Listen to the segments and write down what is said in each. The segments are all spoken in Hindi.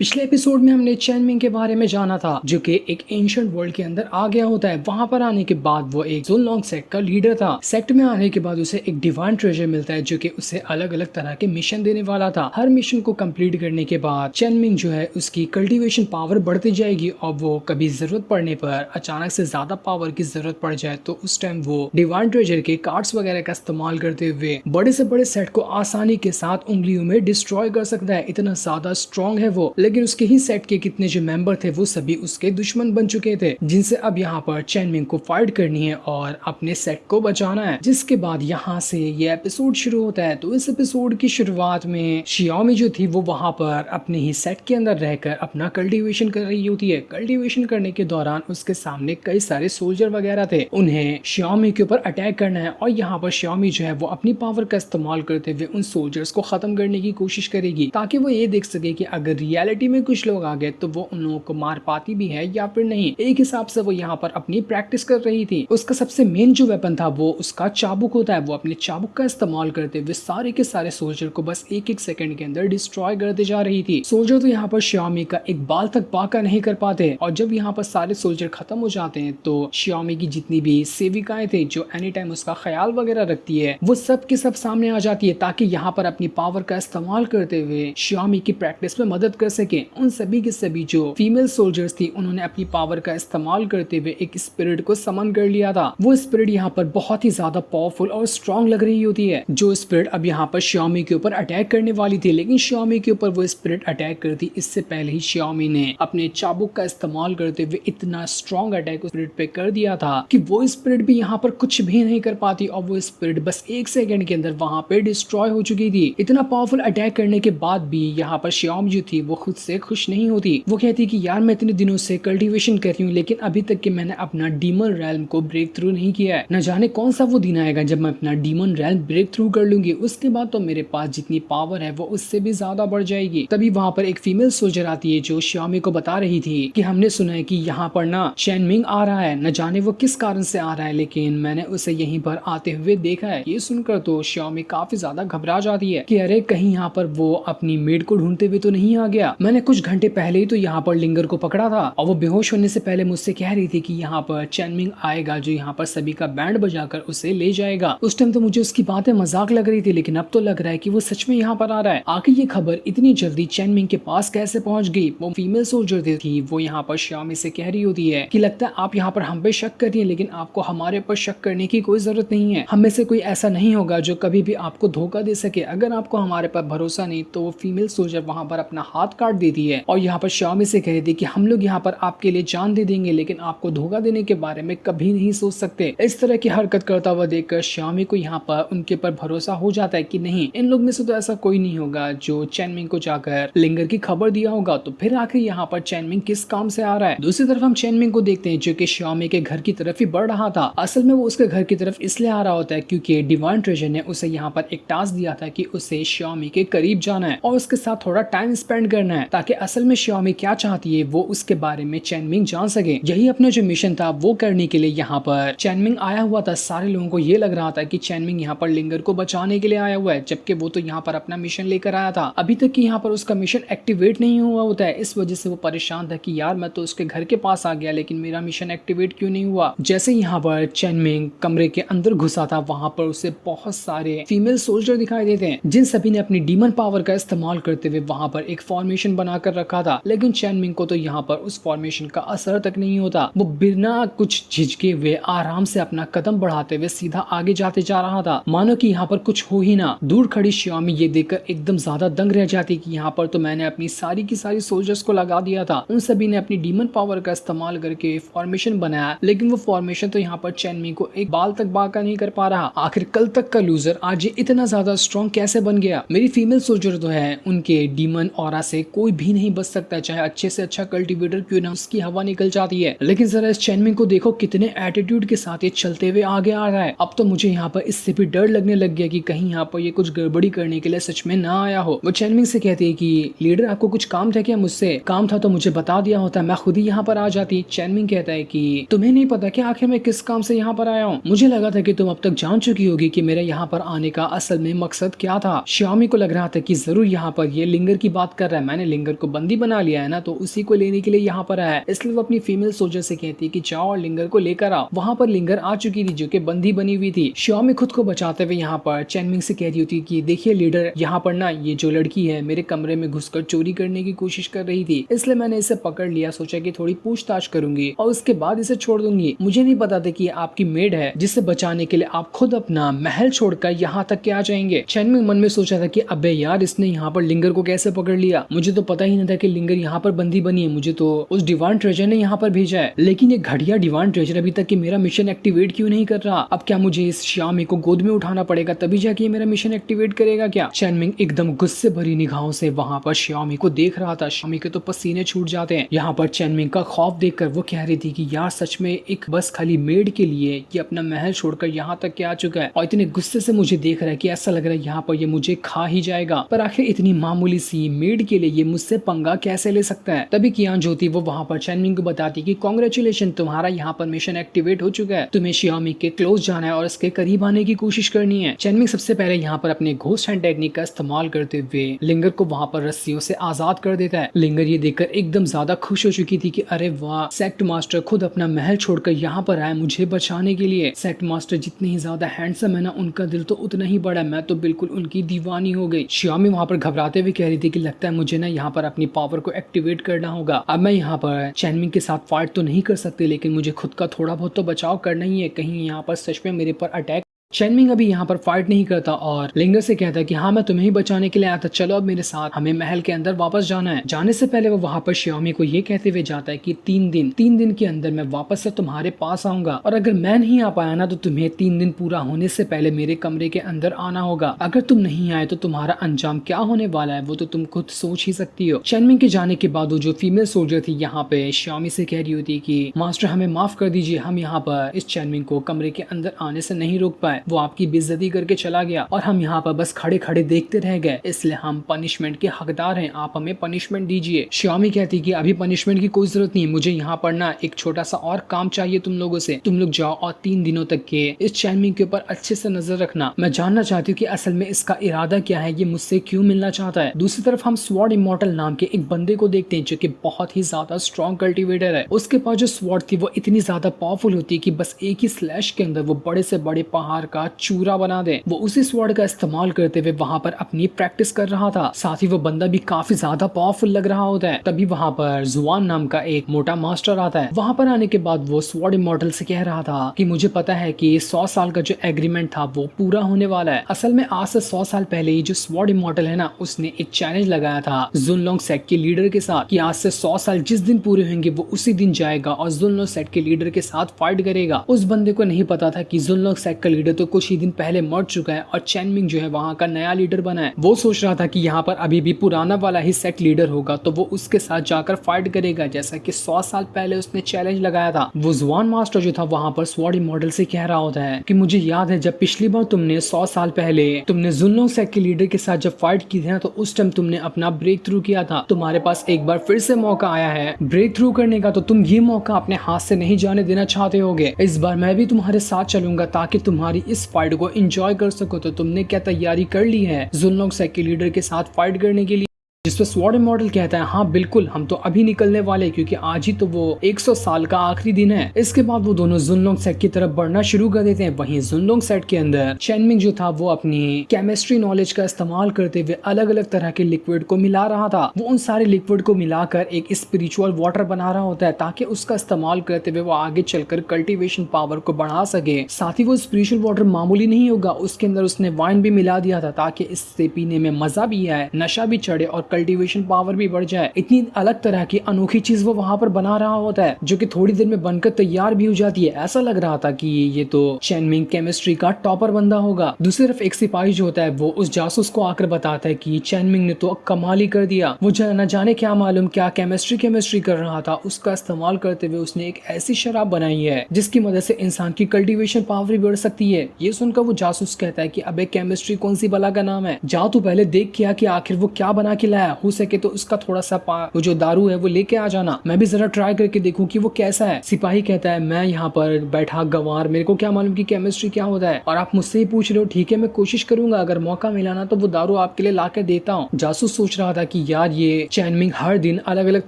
पिछले एपिसोड में हमने चैनमिंग के बारे में जाना था, जो कि एक एंशिएंट वर्ल्ड के अंदर आ गया होता है। वहां पर आने के बाद वो एक जुनलॉन्ग सेक्ट का लीडर था। सेक्ट में आने के बाद उसे एक डिवाइन ट्रेजर मिलता है, जो कि उसे अलग अलग तरह के मिशन देने वाला था। हर मिशन को कंप्लीट करने के बाद चैनमिंग जो है उसकी कल्टीवेशन पावर बढ़ती जाएगी और वो कभी जरूरत पड़ने पर अचानक से ज्यादा पावर की जरूरत पड़ जाए तो उस टाइम वो डिवाइन ट्रेजर के कार्ड्स वगैरह का इस्तेमाल करते हुए बड़े से बड़े सेट को आसानी के साथ उंगलियों में डिस्ट्रॉय कर सकता है। इतना ज्यादा स्ट्रॉन्ग है वो। लेकिन उसके ही सेट के कितने जो मेंबर थे वो सभी उसके दुश्मन बन चुके थे, जिनसे अब यहाँ पर चैनमिंग को फाइट करनी है और अपने सेट को बचाना है। जिसके बाद यहाँ से ये एपिसोड शुरू होता है। तो इस एपिसोड की शुरुआत में शियाओमी जो थी वो वहां पर अपने ही सेट के अंदर रहकर अपना कल्टीवेशन कर रही होती है। कल्टीवेशन करने के दौरान उसके सामने कई सारे सोल्जर वगैरह थे, उन्हें शियाओमी के ऊपर अटैक करना है और यहाँ पर शियाओमी जो है वो अपनी पावर का इस्तेमाल करते हुए उन सोल्जर्स को खत्म करने की कोशिश करेगी, ताकि वो ये देख सके कि अगर रियलिटी में कुछ लोग आ गए तो वो उन लोगों को मार पाती भी है या फिर नहीं। एक हिसाब से वो यहाँ पर अपनी प्रैक्टिस कर रही थी। उसका सबसे मेन जो वेपन था वो उसका चाबुक होता है। वो अपने चाबुक का इस्तेमाल करते हुए सारे के सारे सोल्जर को बस एक एक सेकंड के अंदर डिस्ट्रॉय करते जा रही थी। सोल्जर तो यहाँ पर शियाओमी का एक बाल तक बाका नहीं कर पाते और जब यहाँ पर सारे सोल्जर खत्म हो जाते हैं तो शियाओमी की जितनी भी सेविकाएं थे जो एनी टाइम उसका ख्याल वगैरह रखती है वो सब के सब सामने आ जाती है, ताकि यहाँ पर अपनी पावर का इस्तेमाल करते हुए शियाओमी की प्रैक्टिस में मदद कर सके। उन सभी के सभी जो फीमेल सोल्जर्स थी उन्होंने अपनी पावर का इस्तेमाल करते हुए एक स्पिरिट को समन कर लिया था। वो स्पिरिट यहाँ पर बहुत ही ज्यादा पावरफुल और स्ट्रॉन्ग लग रही होती है। जो स्पिरिट अब यहाँ पर शियाओमी के ऊपर अटैक करने वाली थी, लेकिन शियाओमी के ऊपर वो स्पिरिट अटैक करती इससे पहले ही शियाओमी ने अपने चाबुक का इस्तेमाल करते हुए इतना स्ट्रॉन्ग अटैक उस स्पिरिट पे कर दिया था कि वो स्पिरिट भी यहाँ पर कुछ भी नहीं कर पाती और वो स्पिरिट बस एक सेकंड के अंदर वहां पे डिस्ट्रॉय हो चुकी थी। इतना पावरफुल अटैक करने के बाद भी यहाँ पर शियाओमी जो थी वो खुद से खुश नहीं होती। वो कहती कि यार मैं इतने दिनों से कल्टीवेशन कर रही हूँ लेकिन अभी तक कि मैंने अपना डीमन रैल्म को ब्रेक थ्रू नहीं किया है। न जाने कौन सा वो दिन आएगा जब मैं अपना डीमन रैल्म ब्रेक थ्रू कर लूंगी। उसके बाद तो मेरे पास जितनी पावर है वो उससे भी ज्यादा बढ़ जाएगी। तभी वहां पर एक फीमेल सोल्जर आती है जो शियाओमी को बता रही थी कि हमने सुना है कि यहाँ पर ना चैनमिंग आ रहा है, न जाने वो किस कारण से आ रहा है, लेकिन मैंने उसे यहीं पर आते हुए देखा है। ये सुनकर तो शियाओमी काफी ज्यादा घबरा जाती है कि अरे कहीं यहाँ पर वो अपनी मेड को ढूंढते हुए तो नहीं आ गया। मैंने कुछ घंटे पहले ही तो यहाँ पर लिंगर को पकड़ा था और वो बेहोश होने से पहले मुझसे कह रही थी कि यहाँ पर चैनमिंग आएगा जो यहाँ पर सभी का बैंड बजाकर उसे ले जाएगा। उस टाइम तो मुझे उसकी बातें मजाक लग रही थी, लेकिन अब तो लग रहा है कि वो सच में यहाँ पर आ रहा है। आखिर ये खबर इतनी जल्दी चैनमिंग के पास कैसे पहुंच गई? वो फीमेल सोल्जर थी वो यहाँ पर शियाओमी से कह रही होती है कि लगता है आप यहाँ पर हम पे शक कर रही है, लेकिन आपको हमारे पर शक करने की कोई जरूरत नहीं है। हम में से कोई ऐसा नहीं होगा जो कभी भी आपको धोखा दे सके। अगर आपको हमारे पर भरोसा नहीं तो वो फीमेल सोल्जर वहां पर अपना हाथ काट देती है और यहाँ पर शियाओमी से कह दी कि हम लोग यहाँ पर आपके लिए जान दे देंगे लेकिन आपको धोखा देने के बारे में कभी नहीं सोच सकते। इस तरह की हरकत करता हुआ देखकर शियाओमी को यहाँ पर उनके पर भरोसा हो जाता है कि नहीं, इन लोग में से तो ऐसा कोई नहीं होगा जो चैनमिंग को जाकर लिंगर की खबर दिया होगा। तो फिर आखिर यहाँ पर चैनमिंग किस काम से आ रहा है? दूसरी तरफ हम चैनमिंग को देखते हैं जो कि शियाओमी के घर की तरफ ही बढ़ रहा था। असल में वो उसके घर की तरफ इसलिए आ रहा होता है क्योंकि डिवाइन ट्रेजर ने उसे यहाँ पर एक टास्क दिया था कि उसे शियाओमी के करीब जाना है और उसके साथ थोड़ा टाइम स्पेंड करना है, ताकि असल में शियाओमी क्या चाहती है वो उसके बारे में चैनमिंग जान सके। यही अपना जो मिशन था वो करने के लिए यहाँ पर चैनमिंग आया हुआ था। सारे लोगों को ये लग रहा था कि चैनमिंग यहाँ पर लिंगर को बचाने के लिए आया हुआ है, जबकि वो तो यहाँ पर अपना मिशन लेकर आया था। अभी तक कि यहाँ पर उसका मिशन एक्टिवेट नहीं हुआ होता है। इस वजह से वो परेशान था कि यार मैं तो उसके घर के पास आ गया लेकिन मेरा मिशन एक्टिवेट क्यों नहीं हुआ। जैसे यहाँ पर चैनमिंग कमरे के अंदर घुसा था वहां पर उसे बहुत सारे फीमेल सोल्जर दिखाई देते हैं, जिन सभी ने अपनी डीमन पावर का इस्तेमाल करते हुए वहां पर एक फॉर्मेशन बनाकर रखा था। लेकिन चैनमिंग को तो यहाँ पर उस फॉर्मेशन का असर तक नहीं होता। वो बिना कुछ झिझके हुए आराम से अपना कदम बढ़ाते हुए सीधा आगे जाते जा रहा था, मानो कि यहाँ पर कुछ हो ही ना। दूर खड़ी शियाओमी ये देखकर एकदम ज्यादा दंग रह जाती कि यहाँ पर तो मैंने अपनी सारी की सारी सोल्जर्स को लगा दिया था। उन सभी ने अपनी डीमन पावर का इस्तेमाल करके फॉर्मेशन बनाया, लेकिन वो फॉर्मेशन तो यहाँ पर चैनमिंग को एक बाल तक बाका नहीं कर पा रहा। आखिर कल तक का लूजर आज ये इतना ज्यादा स्ट्रॉन्ग कैसे बन गया? मेरी फीमेल सोल्जर तो है, उनके डीमन ऑरा से कोई भी नहीं बच सकता, चाहे अच्छे से अच्छा कल्टीवेटर क्यों ना उसकी हवा निकल जाती है। लेकिन जरा इस चैनमिंग को देखो कितने एटीट्यूड के साथ ये चलते हुए आगे आ रहा है। अब तो मुझे यहाँ पर इससे भी डर लगने लग गया कि कहीं यहाँ पर ये कुछ गड़बड़ी करने के लिए सच में ना आया हो। वो चैनमिंग से कहती है कि लीडर आपको कुछ काम था क्या मुझसे? काम था तो मुझे बता दिया होता, मैं खुद ही यहाँ पर आ जाती। चैनमिंग कहता है कि तुम्हें नहीं पता कि आखिर मैं किस काम से यहाँ पर आया हूँ? मुझे लगा था कि तुम अब तक जान चुकी होगी कि मेरे यहाँ पर आने का असल में मकसद क्या था। शियाओमी को लग रहा था कि जरूर यहाँ पर ये लिंगर की बात कर रहा है। मैंने लिंगर को बंदी बना लिया है ना, तो उसी को लेने के लिए यहाँ पर आया है। इसलिए वो अपनी फीमेल सोल्जर से कहती है कि जाओ और लिंगर को लेकर आओ। वहाँ पर लिंगर आ चुकी थी जो कि बंदी बनी हुई थी। श्यामी खुद को बचाते हुए यहाँ पर चैनमिंग से कह रही होती कि देखिए लीडर, यहाँ पर ना ये जो लड़की है मेरे कमरे में घुसकर चोरी करने की कोशिश कर रही थी, इसलिए मैंने इसे पकड़ लिया, सोचा कि थोड़ी पूछताछ करूंगी और उसके बाद इसे छोड़ दूंगी। मुझे नहीं पता था कि आपकी मेड है जिसे बचाने के लिए आप खुद अपना महल छोड़कर यहाँ तक के आ जाएंगे। चैनमिंग मन में सोचा था कि अबे यार, इसने यहाँ पर लिंगर को कैसे पकड़ लिया, मुझे तो पता ही नहीं था कि लिंगर यहाँ पर बंदी बनी है, मुझे तो उस डिवाइन ट्रेजर ने यहाँ पर भेजा है। लेकिन ये घटिया डिवाइन ट्रेजर अभी तक कि मेरा मिशन एक्टिवेट क्यों नहीं कर रहा? अब क्या मुझे इस श्यामी को गोद में उठाना पड़ेगा तभी जाके मेरा मिशन एक्टिवेट करेगा क्या? चैनमिंग एकदम गुस्से भरी निगाहों से वहाँ पर श्यामी को देख रहा था। श्यामी के तो पसीने छूट जाते हैं। यहाँ पर चैनमिंग का खौफ देखकर वो कह रही थी कि यार सच में एक बस खाली मेड के लिए ये अपना महल छोड़कर यहाँ तक के आ चुका है और इतने गुस्से से मुझे देख रहा है कि ऐसा लग रहा है यहाँ पर ये मुझे खा ही जाएगा। पर आखिर इतनी मामूली सी मेड के लिए ये मुझसे पंगा कैसे ले सकता है? तभी कियान ज्योति वो वहाँ पर चैनमिंग को बताती कि कांग्रेचुलेशन, तुम्हारा यहाँ पर मिशन एक्टिवेट हो चुका है, तुम्हें श्यामी के क्लोज जाना है और उसके करीब आने की कोशिश करनी है। चैनमिंग सबसे पहले यहाँ पर अपने घोस्ट हैंड टेक्निक का इस्तेमाल करते हुए लिंगर को वहाँ पर रस्सियों से आजाद कर देता है। लिंगर ये देखकर एकदम ज्यादा खुश हो चुकी थी कि अरे वाह, सेक्ट मास्टर खुद अपना महल छोड़कर यहाँ पर आए मुझे बचाने के लिए। सेक्ट मास्टर जितने ही ज्यादा हैंडसम है ना, उनका दिल तो उतना ही बड़ा है, मैं तो बिल्कुल उनकी दीवानी हो गई। श्यामी वहाँ पर घबराते हुए कह रही थी कि लगता है मुझे ना यहाँ पर अपनी पावर को एक्टिवेट करना होगा। अब मैं यहाँ पर चैनमिंग के साथ फाइट तो नहीं कर सकती, लेकिन मुझे खुद का थोड़ा बहुत तो बचाव करना ही है, कहीं यहाँ पर सच में मेरे पर अटैक। चैनमिंग अभी यहाँ पर फाइट नहीं करता और लिंगर से कहता है कि हाँ, मैं तुम्हें ही बचाने के लिए आया था, चलो अब मेरे साथ, हमें महल के अंदर वापस जाना है। जाने से पहले वो वहाँ पर श्यामी को ये कहते हुए जाता है कि 3 दिन के अंदर मैं वापस से तुम्हारे पास आऊंगा और अगर मैं नहीं आ पाया ना तो तुम्हें 3 दिन पूरा होने से पहले मेरे कमरे के अंदर आना होगा। अगर तुम नहीं आए तो तुम्हारा अंजाम क्या होने वाला है वो तो तुम खुद सोच ही सकती हो। चैनमिंग के जाने के बाद वो जो फीमेल सोल्जर थी यहाँ पे श्यामी से कह रही होती कि मास्टर हमें माफ कर दीजिए, हम यहाँ पर इस चैनमिंग को कमरे के अंदर आने से नहीं रोक पाए, वो आपकी बेइज्जती करके चला गया और हम यहाँ पर बस खड़े खड़े देखते रह गए, इसलिए हम पनिशमेंट के हकदार हैं, आप हमें पनिशमेंट दीजिए। श्यामी कहती कि अभी पनिशमेंट की कोई जरूरत नहीं, मुझे यहाँ पर ना एक छोटा सा और काम चाहिए तुम लोगों से, तुम लोग जाओ और 3 दिनों तक के इस चैनमिंग के ऊपर अच्छे से नजर रखना। मैं जानना चाहती हूँ कि असल में इसका इरादा क्या है, ये मुझसे क्यों मिलना चाहता है। दूसरी तरफ हम स्वॉर्ड इमॉर्टल नाम के एक बंदे को देखते हैं जो कि बहुत ही ज्यादा स्ट्रॉन्ग कल्टिवेटर है। उसके पास जो स्वॉर्ड थी वो इतनी ज्यादा पावरफुल होती है कि बस एक ही स्लैश के अंदर वो बड़े से बड़े पहाड़ का चूरा बना दे। वो उसी स्वॉर्ड का इस्तेमाल करते हुए वहाँ पर अपनी प्रैक्टिस कर रहा था। साथ ही वो बंदा भी काफी ज्यादा पावरफुल लग रहा होता है। तभी वहाँ पर जुआन नाम का एक मोटा मास्टर आता है। वहाँ पर आने के बाद वो स्वॉर्ड इमॉर्टल से कह रहा था कि मुझे पता है कि 100 साल का जो एग्रीमेंट था वो पूरा होने वाला है। असल में आज से 100 साल पहले ही जो स्वॉर्ड इमॉर्टल है ना, उसने एक चैलेंज लगाया था जुनलोंग सेक्ट के लीडर के साथ कि आज से 100 साल जिस दिन पूरे होंगे वो उसी दिन जाएगा और जुनलोंग सेक्ट के लीडर के साथ फाइट करेगा। उस बंदे को नहीं पता था कि जुनलोंग सेक्ट का लीडर तो कुछ ही दिन पहले मर चुका है और चैनमिंग जो है वहाँ का नया लीडर बना है। वो सोच रहा था कि यहाँ पर अभी भी पुराना वाला ही सेक्ट लीडर होगा तो वो उसके साथ जाकर फाइट करेगा जैसा कि 100 साल पहले उसने चैलेंज लगाया था। वो जुआन मास्टर जो था वहाँ पर स्वॉर्ड इमॉर्टल से कह रहा होता है कि मुझे याद है जब पिछली बार तुमने 100 साल पहले तुमने जुनलोंग सेक्ट के लीडर के साथ जब फाइट की थी ना, तो उस टाइम तुमने अपना ब्रेक थ्रू किया था। तुम्हारे पास एक बार फिर से मौका आया है ब्रेक थ्रू करने का, तो तुम ये मौका अपने हाथ से नहीं जाने देना चाहते होगे। इस बार मैं भी तुम्हारे साथ चलूंगा ताकि तुम्हारी इस फाइट को एंजॉय कर सको। तो तुमने क्या तैयारी कर ली है जुनलोंग सेक्ट के लीडर के साथ फाइट करने के लिए? जिस पर स्वॉर्ड इमॉर्टल कहता है हाँ बिल्कुल, हम तो अभी निकलने वाले क्योंकि आज ही तो वो 100 साल का आखिरी दिन है। इसके बाद वो दोनों जुनलोंग सेक्ट की तरफ बढ़ना शुरू कर देते हैं। वहीं जुनलोंग सेक्ट के अंदर चैनमिंग जो था वो अपनी केमिस्ट्री नॉलेज का इस्तेमाल करते हुए अलग अलग तरह के लिक्विड को मिला रहा था। वो उन सारे लिक्विड को मिलाकर एक स्पिरिचुअल वाटर बना रहा होता है ताकि उसका इस्तेमाल करते हुए वो आगे चलकर कल्टिवेशन पावर को बढ़ा सके। साथ ही वो स्पिरिचुअल वाटर मामूली नहीं होगा, उसके अंदर उसने वाइन भी मिला दिया था ताकि इससे पीने में मजा भी आए, नशा भी चढ़े और कल्टीवेशन पावर भी बढ़ जाए। इतनी अलग तरह की अनोखी चीज वो वहाँ पर बना रहा होता है जो कि थोड़ी देर में बनकर तैयार भी हो जाती है। ऐसा लग रहा था कि ये तो चैनमिंग केमिस्ट्री का टॉपर बंदा होगा। दूसरी तरफ एक सिपाही जो होता है वो उस जासूस को आकर बताता है कि चैनमिंग ने तो कमाल ही कर दिया, वो न जाने क्या मालूम क्या केमिस्ट्री कर रहा था, उसका इस्तेमाल करते हुए उसने एक ऐसी शराब बनाई है जिसकी मदद से इंसान की कल्टीवेशन पावर भी बढ़ सकती है। ये सुनकर वो जासूस कहता है कि अबे केमिस्ट्री कौन सी बला का नाम है, जा तू पहले देख क्या कि आखिर वो क्या बना के लाया है, हो सके तो उसका थोड़ा सा वो जो दारू है वो लेके आ जाना, मैं भी जरा ट्राई करके देखूं कि वो कैसा है। सिपाही कहता है मैं यहाँ पर बैठा गंवार, मेरे को क्या मालूम कि केमिस्ट्री क्या होता है, और आप मुझसे ही पूछ रहे हो। ठीक है, मैं कोशिश करूंगा, अगर मौका मिला ना तो वो दारू आपके लिए ला के देता हूँ। जासूस सोच रहा था कि यार ये चैनमिंग हर दिन अलग अलग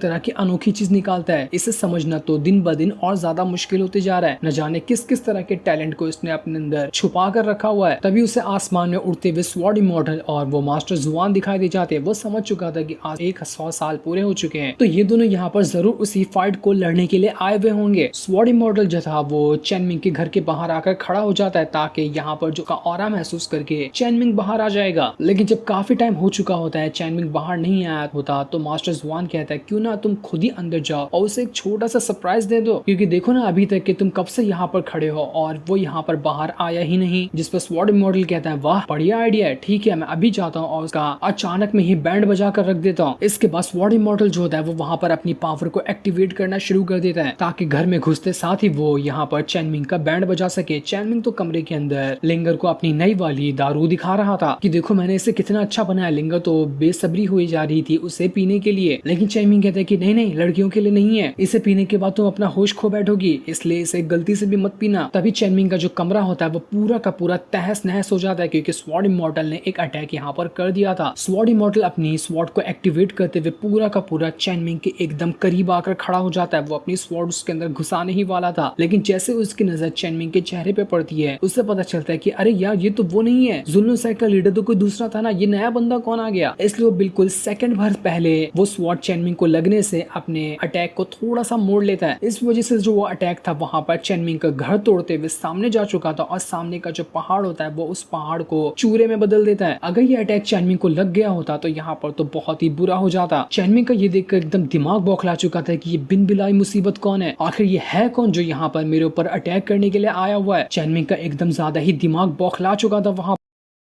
तरह की अनोखी चीज निकालता है, इसे समझना तो दिन ब दिन और ज्यादा मुश्किल होते जा रहा है। न जाने किस किस तरह के टैलेंट को इसने अपने अंदर छुपा कर रखा हुआ है। तभी उसे आसमान में उड़ते हुए स्वॉर्ड इमॉर्टल और वो मास्टर जुआन दिखाई दे जाते हैं। वो समझ चुका था कि आज 100 साल पूरे हो चुके हैं, तो ये दोनों यहाँ पर जरूर उसी फाइट को लड़ने के लिए आए हुए होंगे। स्वॉर्ड इमॉर्टल जो था वो चैनमिंग के घर के बाहर आकर खड़ा हो जाता है ताकि यहाँ पर जो का ऑरा महसूस करके चैनमिंग बाहर आ जाएगा। लेकिन जब काफी टाइम हो चुका होता है, चैनमिंग बाहर नहीं आया होता, तो मास्टर जुआन कहता है क्यों ना तुम खुद ही अंदर जाओ और उसे एक छोटा सा सरप्राइज दे दो, क्योंकि देखो ना अभी तक कि तुम कब से यहाँ पर खड़े हो और वो यहाँ पर बाहर आया ही नहीं। जिस पर स्वॉर्ड इमॉर्टल कहता है वाह बढ़िया आइडिया है, ठीक है मैं अभी जाता हूँ और उसका अचानक में ही बैंड बजा कर रख देता हूँ। इसके बाद स्वॉर्ड इमॉर्टल जो होता है वो वहाँ पर अपनी पावर को एक्टिवेट करना शुरू कर देता है ताकि घर में घुसते साथ ही वो यहाँ पर चैनमिंग का बैंड बजा सके। चैनमिंग तो कमरे के अंदर लिंगर को अपनी नई वाली दारू दिखा रहा था कि देखो मैंने इसे कितना अच्छा बनाया। लिंगर तो बेसब्री हुई जा रही थी उसे पीने के लिए, लेकिन चैनमिंग कहता है कि नहीं नहीं लड़कियों के लिए नहीं है, इसे पीने के बाद तुम अपना होश खो बैठोगी, इसलिए इसे गलती से भी मत पीना। तभी चैनमिंग का जो कमरा होता है वो पूरा का पूरा तहस नहस हो जाता है क्योंकि स्वॉर्ड इमॉर्टल ने एक अटैक यहाँ पर कर दिया था। स्वॉर्ड इमॉर्टल अपनी स्वॉर्ड को एक्टिवेट करते हुए पूरा का पूरा चैनमिंग के एकदम करीब आकर खड़ा हो जाता है। वो अपनी स्वॉर्ड उसके अंदर घुसाने ही वाला था, लेकिन जैसे उसकी नजर चैनमिंग के चेहरे पे पड़ती है उससे पता चलता है कि अरे यार ये तो वो नहीं है, जुल्म सेट का लीडर तो कोई दूसरा था ना, ये नया बंदा कौन आ गया। इसलिए वो बिल्कुल सेकंड भर पहले वो स्वॉर्ड चैनमिंग को लगने से अपने अटैक को थोड़ा सा मोड़ लेता है। इस वजह से जो वो अटैक था वहां पर चैनमिंग का घर तोड़ते हुए सामने जा चुका था और सामने का जो पहाड़ होता है वो उस पहाड़ को चूरे में बदल देता है। अगर ये अटैक चैनमिंग को लग गया होता तो यहाँ पर तो बहुत ही बुरा हो जाता। चैनमिंग का ये देखकर एकदम दिमाग बौखला चुका था कि ये बिन बिलाई मुसीबत कौन है, आखिर ये है कौन जो यहाँ पर मेरे ऊपर अटैक करने के लिए आया हुआ है। चैनमिंग का एकदम ज्यादा ही दिमाग बौखला चुका था वहां।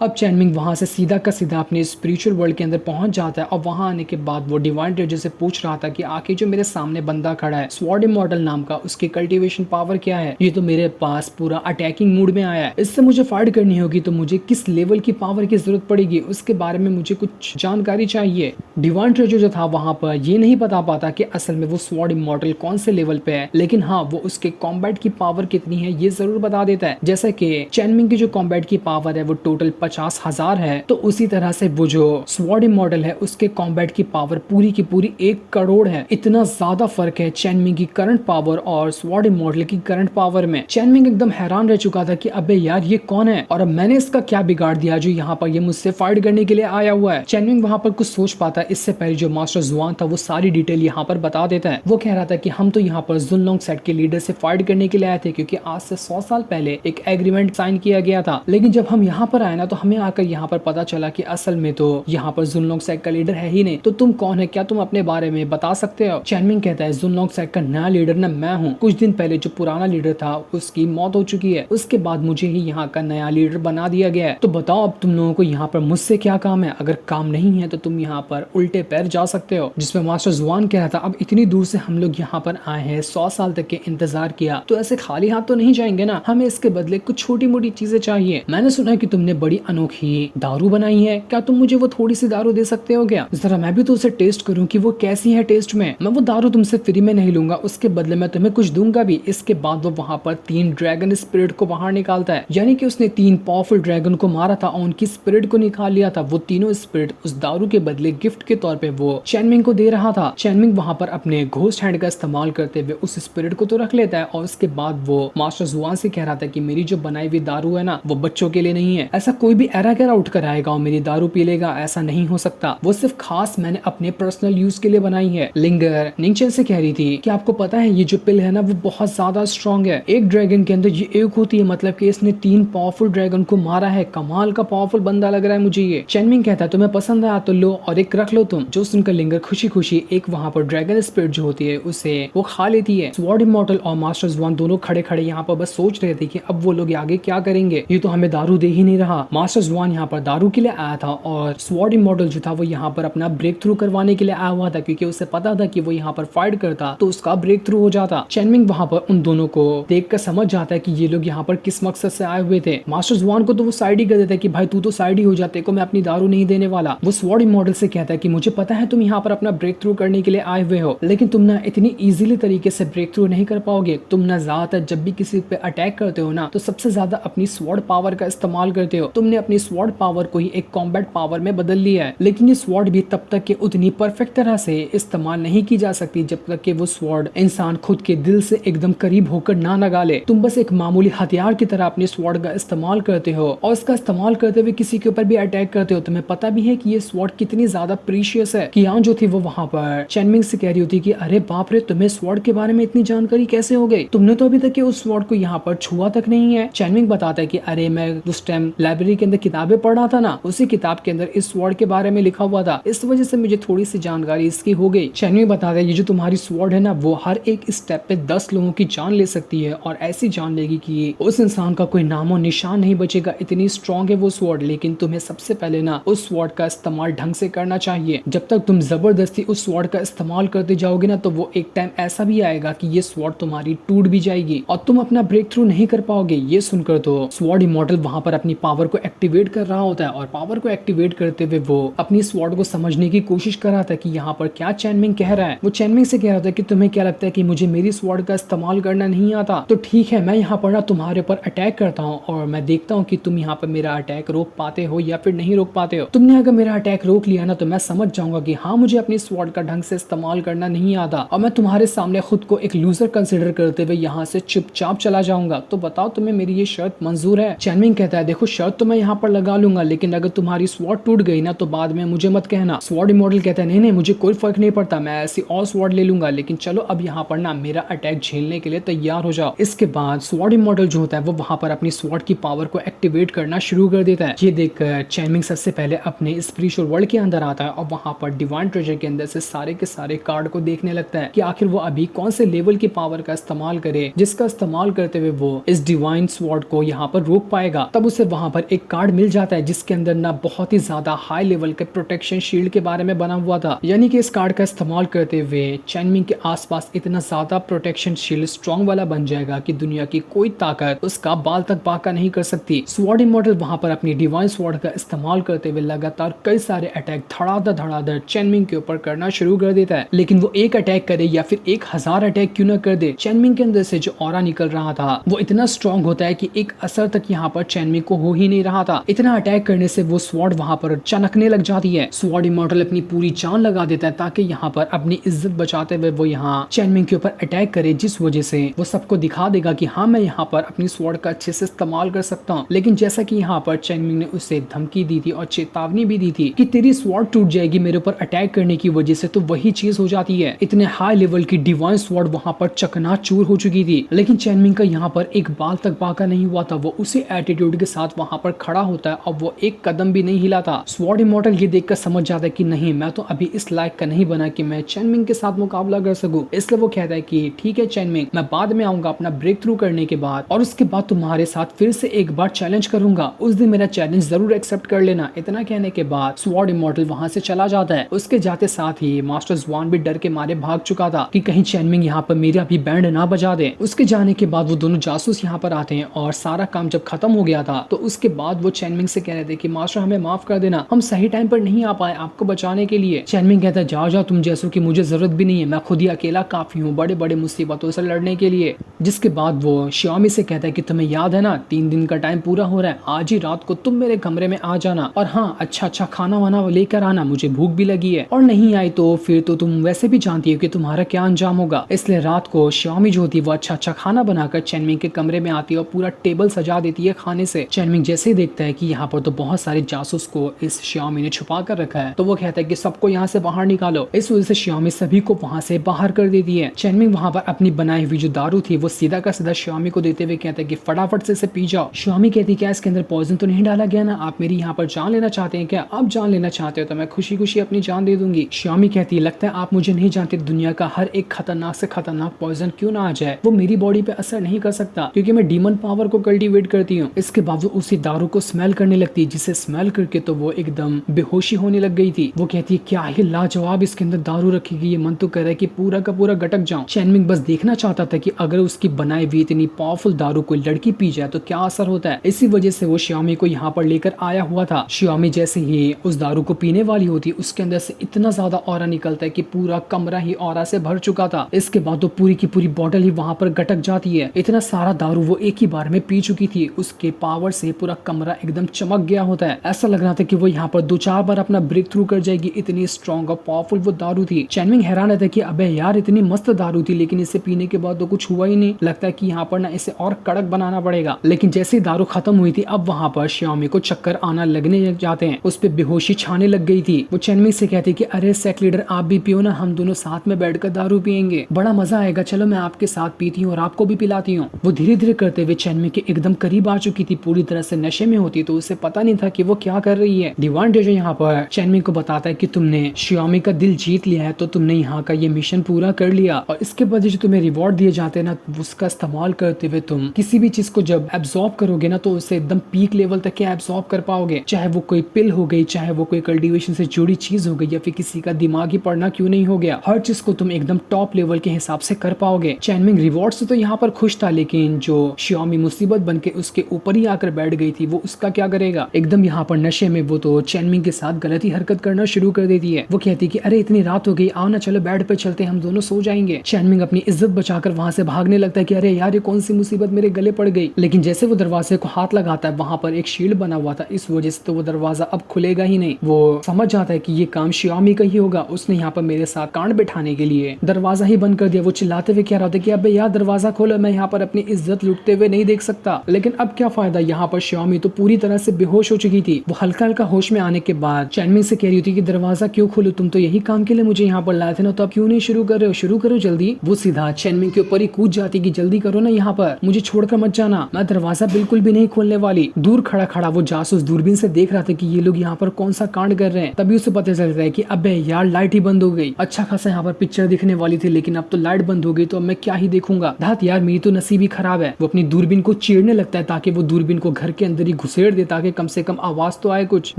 अब चैनमिंग वहां से सीधा का सीधा अपने स्पिरिचुअल वर्ल्ड के अंदर पहुंच जाता है और वहां आने के बाद वो डिवाइन ट्रेजर से पूछ रहा था कि आखिर जो मेरे सामने बंदा खड़ा है स्वॉर्ड इमॉर्टल नाम का, उसकी कल्टीवेशन पावर क्या है। ये तो मेरे पास पूरा अटैकिंग मूड में आया है, इससे मुझे फाइट करनी होगी, तो मुझे किस लेवल की पावर की जरूरत पड़ेगी उसके बारे में मुझे कुछ जानकारी चाहिए। डिवाइन ट्रेजर जो था वहां पर ये नहीं बता पाता कि असल में वो स्वॉर्ड इमॉर्टल कौन से लेवल पे है, लेकिन हाँ वो उसके कॉम्बैट की पावर कितनी है ये जरूर बता देता है। जैसे कि चैनमिंग की जो कॉम्बैट की पावर है वो टोटल 50,000 है, तो उसी तरह से वो जो स्वॉर्ड इमॉर्टल है उसके कॉम्बैट की पावर पूरी की पूरी 1 करोड़ है। इतना ज्यादा फर्क है चैनमिंग की करंट पावर और स्वॉर्ड इमॉर्टल की करंट पावर में। चैनमिंग एकदम हैरान रह चुका था कि अबे यार ये कौन है और अब मैंने इसका क्या बिगाड़ दिया जो यहाँ पर ये मुझसे फाइट करने के लिए आया हुआ है। चैनमिंग वहां पर कुछ सोच पाता है, इससे पहले जो मास्टर जुआन था वो सारी डिटेल यहाँ पर बता देता है। वो कह रहा था कि हम तो यहाँ पर जुनलोंग सेट के लीडर से फाइट करने के लिए आए थे क्योंकि आज से 100 साल पहले एक एग्रीमेंट साइन किया गया था, लेकिन जब हम यहाँ पर आए ना तो हमें आकर यहाँ पर पता चला कि असल में तो यहाँ पर जुनलोंग सेट का लीडर है ही नहीं। तो तुम कौन है, क्या तुम अपने बारे में बता सकते हो। चैनमिंग कहता है जुनलोंग सेट का नया लीडर ना मैं हूँ, कुछ दिन पहले जो पुराना लीडर था उसकी मौत हो चुकी है, उसके बाद मुझे ही यहाँ का नया लीडर बना दिया गया है। तो बताओ अब तुम लोगों को यहाँ पर मुझसे क्या काम है, अगर काम नहीं है तो तुम यहाँ पर उल्टे पैर जा सकते हो। जिसमें मास्टर जुआन कह रहा था अब इतनी दूर से हम लोग यहाँ पर आए हैं, 100 साल तक के इंतजार किया, तो ऐसे खाली हाथ तो नहीं जाएंगे ना, हमें इसके बदले कुछ छोटी मोटी चीजें चाहिए। मैंने सुना है कि तुमने बड़ी अनोखी दारू बनाई है, क्या तुम मुझे वो थोड़ी सी दारू दे सकते हो क्या, जरा मैं भी तो उसे टेस्ट करूं कि वो कैसी है टेस्ट में। मैं वो दारू तुमसे फ्री में नहीं लूंगा, उसके बदले मैं तुम्हें कुछ दूंगा भी। इसके बाद वो वहां पर 3 ड्रैगन स्पिरिट को बाहर निकालता है, यानी कि उसने 3 पावरफुल ड्रैगन को मारा था और उनकी स्पिरिट को निकाल लिया था। वो तीनों स्पिरिट उस दारू के बदले गिफ्ट के तौर पे वो चैनमिंग को दे रहा था। चैनमिंग वहां पर अपने घोस्ट हैंड का इस्तेमाल करते हुए उस स्पिरिट को तो रख लेता है और उसके बाद वो मास्टर जुआन से कह रहा था कि मेरी जो बनाई हुई दारू है ना वो बच्चों के लिए नहीं है, ऐसा कोई भी एरा गैरा उठ कर आएगा और मेरी दारू पी लेगा, ऐसा नहीं हो सकता, वो सिर्फ खास मैंने अपने पर्सनल यूज के लिए बनाई है। लिंगर निंगचन से कह रही थी कि आपको पता है ये जो पिल है ना वो बहुत ज्यादा स्ट्रॉन्ग है, एक ड्रैगन के अंदर ये एक होती है, मतलब कि इसने 3 पावरफुल ड्रैगन को मारा है, कमाल का पावरफुल बंदा लग रहा है मुझे ये। चैनमिंग कहता है तुम्हें पसंद आया तो लो और एक रख लो तुम। जो सुनकर लिंगर खुशी खुशी एक वहाँ पर ड्रैगन स्पिरिट जो होती है उसे वो खा लेती है। स्वॉर्ड इमॉर्टल और मास्टर जुआन दोनों खड़े खड़े यहाँ पर बस सोच रहे थे कि अब वो लोग आगे क्या करेंगे, ये तो हमें दारू दे ही नहीं रहा। मास्टर ज़ुआन यहाँ पर दारू के लिए आया था और स्वॉर्ड इमॉर्टल जो था वो यहाँ पर अपना ब्रेक थ्रू करवाने के लिए आया हुआ था, क्योंकि उसे पता था कि वो यहाँ पर फाइट करता तो उसका ब्रेक थ्रू हो जाता। चेनमिंग वहाँ पर उन दोनों को देखकर समझ जाता है कि ये लोग यहाँ पर किस मकसद से आए हुए थे। मास्टर ज़ुआन को तो वो साइड ही कर देता है कि भाई तू तो साइड ही हो जाते को मैं अपनी दारू नहीं देने वाला। वो स्वॉर्ड इमॉर्टल से कहता है कि मुझे पता है तुम यहाँ पर अपना ब्रेक थ्रू करने के लिए आए हुए हो, लेकिन तुम ना इतनी इजीली तरीके से ब्रेक थ्रू नहीं कर पाओगे। तुम ना ज्यादातर जब भी किसी पे अटैक करते हो ना तो सबसे ज्यादा अपनी स्वॉर्ड पावर का इस्तेमाल करते हो। तुमने अपनी स्वॉर्ड पावर को ही एक कॉम्बैट पावर में बदल लिया है, लेकिन ये स्वॉर्ड भी तब तक के उतनी परफेक्ट तरह से इस्तेमाल नहीं की जा सकती जब तक कि वो स्वॉर्ड इंसान खुद के दिल से एकदम करीब होकर ना लगा ले। तुम बस एक मामूली हथियार की तरह अपनी स्वॉर्ड का इस्तेमाल करते हो और इसका इस्तेमाल करते हुए किसी के ऊपर भी अटैक करते हो। तुम्हें पता भी है कि ये स्वॉर्ड कितनी ज्यादा प्रीशियस है। कियान जो थी वो वहां पर चेनमिंग से कह रही होती कि अरे बाप रे, तुम्हें स्वॉर्ड के बारे में इतनी जानकारी कैसे हो गई? तुमने तो अभी तक उस स्वॉर्ड को यहाँ पर छुआ तक नहीं है। चेनमिंग बताता है कि अरे मैं उस टाइम लाइब्रेरी के अंदर किताबें पढ़ रहा था ना, उसी किताब के अंदर इस स्वॉर्ड के बारे में लिखा हुआ था, इस वजह से मुझे थोड़ी सी जानकारी इसकी हो गई। चेनमिंग बताता है ये जो तुम्हारी स्वॉर्ड है ना वो हर एक स्टेप पे 10 लोगों की जान ले सकती है और ऐसी जान लेगी कि उस इंसान का कोई नामो निशान नहीं बचेगा। इतनी स्ट्रॉन्ग है वो स्वॉर्ड, लेकिन तुम्हें सबसे पहले ना उस स्वॉर्ड का इस्तेमाल ढंग से करना चाहिए। जब तक तुम जबरदस्ती उस स्वॉर्ड का इस्तेमाल करते जाओगे ना तो वो एक टाइम ऐसा भी आएगा कि ये स्वॉर्ड तुम्हारी टूट भी जाएगी और तुम अपना ब्रेक थ्रू नहीं कर पाओगे। ये सुनकर तो स्वॉर्ड इमॉर्टल वहां पर अपनी पावर को एक्टिवेट कर रहा होता है और पावर को एक्टिवेट करते हुए वो अपनी स्वॉर्ड को समझने की कोशिश कर रहा था कि यहाँ पर क्या चेनमिंग कह रहा है। वो चेनमिंग से कह रहा था कि तुम्हें क्या लगता है कि मुझे मेरी स्वॉर्ड का इस्तेमाल करना नहीं आता? तो ठीक है, मैं यहाँ पर ना तुम्हारे ऊपर अटैक करता हूँ और मैं देखता हूँ कि तुम यहाँ पर मेरा अटैक रोक पाते हो या फिर नहीं रोक पाते हो। तुमने अगर मेरा अटैक रोक लिया ना तो मैं समझ जाऊंगा कि हाँ मुझे अपनी स्वॉर्ड का ढंग से इस्तेमाल करना नहीं आता और मैं तुम्हारे सामने खुद को एक लूजर कंसिडर करते हुए यहाँ से चुपचाप चला जाऊंगा। तो बताओ तुम्हें मेरी ये शर्त मंजूर है? चेनमिंग कहता है देखो शर्त तो मैं यहाँ पर लगा लूंगा, लेकिन अगर तुम्हारी स्वॉर्ड टूट गई ना तो बाद में मुझे मत कहना। स्वॉर्ड इमॉर्टल कहता है नहीं नहीं मुझे कोई फर्क नहीं पड़ता, मैं ऐसी और स्वॉर्ड ले लूंगा, लेकिन चलो अब यहाँ पर ना मेरा अटैक झेलने के लिए तैयार हो जाओ। इसके बाद स्वॉर्ड इमॉर्टल जो होता है वो वहां पर अपनी स्वॉर्ड की पावर को एक्टिवेट करना शुरू कर देता है। ये देखकर चेनमिंग सबसे पहले अपने स्पिरिचुअल वर्ल्ड के अंदर आता है और वहां पर डिवाइन ट्रेजर के अंदर से सारे के सारे कार्ड को देखने लगता है कि आखिर वो अभी कौन से लेवल की पावर का इस्तेमाल करे जिसका इस्तेमाल करते हुए वो इस डिवाइन स्वॉर्ड को यहाँ पर रोक पाएगा। तब उसे वहां पर एक कार्ड मिल जाता है जिसके अंदर ना बहुत ही ज्यादा हाई लेवल के प्रोटेक्शन शील्ड के बारे में बना हुआ था, यानी कि इस कार्ड का इस्तेमाल करते हुए चेनमिंग के आसपास इतना ज्यादा प्रोटेक्शन शील्ड स्ट्रॉन्ग वाला बन जाएगा कि दुनिया की कोई ताकत उसका बाल तक बाका नहीं कर सकती। स्वॉर्ड इमॉर्टल वहां पर अपनी डिवाइन स्वॉर्ड का इस्तेमाल करते हुए लगातार कई सारे अटैक धड़ाधड़ चेनमिंग के ऊपर करना शुरू कर देता है, लेकिन वो एक अटैक करे या फिर 1000 अटैक क्यों न कर दे, चेनमिंग के अंदर से जो ऑरा निकल रहा था वो इतना स्ट्रॉन्ग होता है कि एक असर तक यहाँ पर चेनमिंग को हो ही नहीं रहा था। इतना अटैक करने से वो स्वॉर्ड वहां पर चनकने लग जाती है। स्वॉर्ड इमॉर्टल अपनी पूरी जान लगा देता है ताकि यहाँ पर अपनी इज्जत बचाते हुए वो यहाँ चेनमिंग के ऊपर अटैक करे, जिस वजह से वो सबको दिखा देगा कि हाँ मैं यहाँ पर अपनी स्वॉर्ड का अच्छे से इस्तेमाल कर सकता हूँ। लेकिन जैसा कि यहाँ पर चेनमिंग ने उसे धमकी दी थी और चेतावनी भी दी थी कि तेरी स्वॉर्ड टूट जाएगी मेरे ऊपर अटैक करने की वजह से, तो वही चीज हो जाती है। इतने हाई लेवल की डिवाइन स्वॉर्ड वहां पर चकनाचूर हो चुकी थी, लेकिन चेनमिंग का यहाँ पर एक बाल तक बाका नहीं हुआ था। वो उसी एटीट्यूड के साथ वहां पर खड़ा होता है और वो एक कदम भी नहीं हिला था। स्वॉर्ड इमॉर्टल ये देखकर समझ जाता है कि नहीं मैं तो अभी इस लायक का नहीं बना कि मैं चेनमिंग के साथ मुकाबला कर सकूं। इसलिए वो कहता है कि ठीक है चेनमिंग, मैं बाद में आऊंगा अपना ब्रेक थ्रू करने के बाद और उसके बाद तुम्हारे साथ फिर से एक बार चैलेंज करूंगा, उस दिन मेरा चैलेंज जरूर एक्सेप्ट कर लेना। इतना कहने के बाद स्वॉर्ड इमॉर्टल वहां से चला जाता है। उसके जाते साथ ही मास्टर ज़ुआन भी डर के मारे भाग चुका था कि कहीं चेनमिंग यहाँ पर मेरा भी बैंड ना बजा दे। उसके जाने के बाद वो दोनों जासूस यहाँ पर आते हैं और सारा काम जब खत्म हो गया था तो उसके बाद वो चेनमिंग से कह रहे थे कि मास्टर हमें माफ कर देना, हम सही टाइम पर नहीं आ पाए आपको बचाने के लिए। चेनमिंग कहता है जाओ जाओ तुम जैसों की मुझे जरूरत भी नहीं है, मैं खुद ही अकेला काफी हूँ बड़े बड़े मुसीबतों से लड़ने के लिए। जिसके बाद वो श्यामी से कहता है कि तुम्हें याद है ना 3 दिन का टाइम पूरा हो रहा है, आज ही रात को तुम मेरे कमरे में आ जाना और हाँ अच्छा खाना वाना लेकर आना, मुझे भूख भी लगी है, और नहीं आई तो फिर तो तुम वैसे भी जानती हो कि तुम्हारा क्या अंजाम होगा। इसलिए रात को श्यामी जो होती है वो अच्छा खाना बनाकर चेनमिंग के कमरे में आती है और पूरा टेबल सजा देती है खाने से। चेनमिंग जैसे ही देखता है कि यहाँ पर तो बहुत सारे जासूस को इस श्यामी ने छुपा कर रखा है तो वो कहता है कि सबको यहाँ से बाहर निकालो। इस वजह से श्यामी सभी को वहाँ से बाहर कर देती है। चेनमिंग वहाँ पर अपनी बनाई हुई जो दारू थी वो सीधा का सीधा श्यामी को देते हुए कहता है कि फटाफट से इसे पी जाओ। श्यामी कहती क्या इसके अंदर पॉइजन तो नहीं डाला गया ना, आप मेरी यहाँ पर जान लेना चाहते हैं क्या? आप जान लेना चाहते हो तो मैं खुशी खुशी अपनी जान दे दूंगी। श्यामी कहती है लगता है आप मुझे नहीं जानते, दुनिया का हर एक खतरनाक से खतरनाक पॉइजन क्यों ना आ जाए वो मेरी बॉडी पे असर नहीं कर सकता क्योंकि मैं डीमन पावर को कल्टीवेट करती हूँ। इसके बावजूद उसी दारू को स्मेल करने लगती है, जिसे स्मेल करके तो वो एकदम बेहोशी होने लग गई थी। वो कहती है क्या ही लाजवाब इसके अंदर दारू रखी गई है, मन तो कह रहा है कि पूरा का पूरा गटक जाऊं। चैनमिंग बस देखना चाहता था कि अगर उसकी बनाई हुई इतनी पावरफुल दारू कोई लड़की पी जाए तो क्या असर होता है। इसी वजह से वो श्यामी को यहाँ पर लेकर आया हुआ था। श्यामी जैसे ही उस दारू को पीने वाली होती है, उसके अंदर से इतना ज्यादा ऑरा निकलता है कि पूरा कमरा ही ऑरा से भर चुका था। इसके बाद तो पूरी की पूरी बॉटल ही वहां पर गटक जाती है। इतना सारा दारू वो एक ही बार में पी चुकी थी, उसके पावर से पूरा कमरा एकदम चमक गया होता है। ऐसा लग रहा था कि वो यहाँ पर 2-4 बार अपना ब्रेक थ्रू कर जाएगी, इतनी स्ट्रॉन्ग और पावरफुल वो दारू थी। चैनमिंग हैरान रहता है कि अबे यार इतनी मस्त दारू थी, लेकिन इसे पीने के बाद तो कुछ हुआ ही नहीं। लगता है कि यहाँ पर ना इसे और कड़क बनाना पड़ेगा। लेकिन जैसे ही दारू खत्म हुई थी, अब वहाँ पर श्यामी को चक्कर आना लगने लग जाते हैं, उस पर बेहोशी छाने लग गई थी। वो चैनमिंग से कहती कि अरे सेक्ट लीडर आप भी पियो ना, हम दोनों साथ में बैठकर दारू पियेंगे, बड़ा मजा आएगा, चलो मैं आपके साथ पीती हूँ और आपको भी पिलाती हूँ। वो धीरे धीरे करते हुए चैनमिंग के एकदम करीब आ चुकी थी, पूरी तरह से नशे में होती, तो उसे पता नहीं था कि वो क्या कर रही है। डिवाइन ड्रेजर यहाँ पर चैनमिंग को बताता है कि तुमने श्यामी का दिल जीत लिया है, तो तुमने यहाँ का ये मिशन पूरा कर लिया, और इसके बाद जो तुम्हें रिवॉर्ड दिए जाते हैं ना, उसका इस्तेमाल करते हुए तुम किसी भी चीज को जब एब्जॉर्ब करोगे ना, तो उसे एकदम पीक लेवल तक क्या एब्जॉर्ब कर पाओगे। चाहे वो कोई पिल हो गई, चाहे वो कोई कल्टीवेशन से जुड़ी चीज हो गई, या फिर किसी का दिमाग ही पढ़ना क्यों नहीं हो गया, हर चीज को तुम एकदम टॉप लेवल के हिसाब से कर पाओगे। चैनमिंग रिवॉर्ड से तो यहाँ पर खुश था, लेकिन जो श्यामी मुसीबत बन के उसके ऊपर ही आकर बैठ गई थी, वो उसका क्या करेगा। एकदम यहाँ पर नशे में वो तो चैनमिंग के साथ गलत ही हरकत करना शुरू कर देती है। वो कहती कि अरे इतनी रात हो गई, आओ ना चलो बेड पे चलते, हम दोनों सो जाएंगे। चैनमिंग अपनी इज्जत बचाकर वहां से भागने लगता है कि अरे यार ये कौन सी मुसीबत मेरे गले पड़ गई। लेकिन जैसे वो दरवाजे को हाथ लगाता है, वहां पर एक शील्ड बना हुआ था, इस वजह से तो वो दरवाजा अब खुलेगा ही नहीं। वो समझ जाता है कि ये काम श्यामी का ही होगा, उसने यहाँ पर मेरे साथ कांड बैठाने के लिए दरवाजा ही बंद कर दिया। वो चिल्लाते हुए कह रहा था कि अबे यार दरवाजा खोलो, मैं यहाँ पर अपनी इज्जत लुटते हुए नहीं देख सकता। लेकिन अब क्या फायदा, यहाँ पर श्यामी तो पूरी तरह से बेहोश हो चुकी थी। वो हल्का हल्का होश में आने के बाद चैनमिंग से कह रही थी कि दरवाजा क्यों खोलो, तुम तो यही काम के लिए मुझे यहाँ पर लाए थे ना, तो अब क्यों नहीं शुरू कर रहे हो, शुरू करो जल्दी। वो सीधा चैनमिंग के ऊपर ही कूद जाती कि जल्दी करो ना, यहाँ पर मुझे छोड़कर मत जाना, मैं दरवाजा बिल्कुल भी नहीं खोलने वाली। दूर खड़ा खड़ा वो जासूस दूरबीन से देख रहा था कि ये लोग यहाँ पर कौन सा कांड कर रहे हैं। तभी उसे पता चलता है कि अबे यार लाइट ही बंद हो गई, अच्छा खासा यहाँ पर पिक्चर दिखने वाली थी, लेकिन अब तो लाइट बंद हो गई, तो अब मैं क्या ही देखूंगा। धात यार मेरी तो नसीब ही खराब है। वो अपनी दूरबीन को चीरने लगता है ताकि वो दूरबीन को घर के अंदर ही घुसेड़ दे, ताकि कम से कम आवाज तो आए कुछ।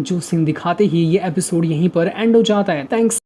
जो सीन दिखाते ही ये एपिसोड यहीं पर एंड हो जाता है। थैंक्स।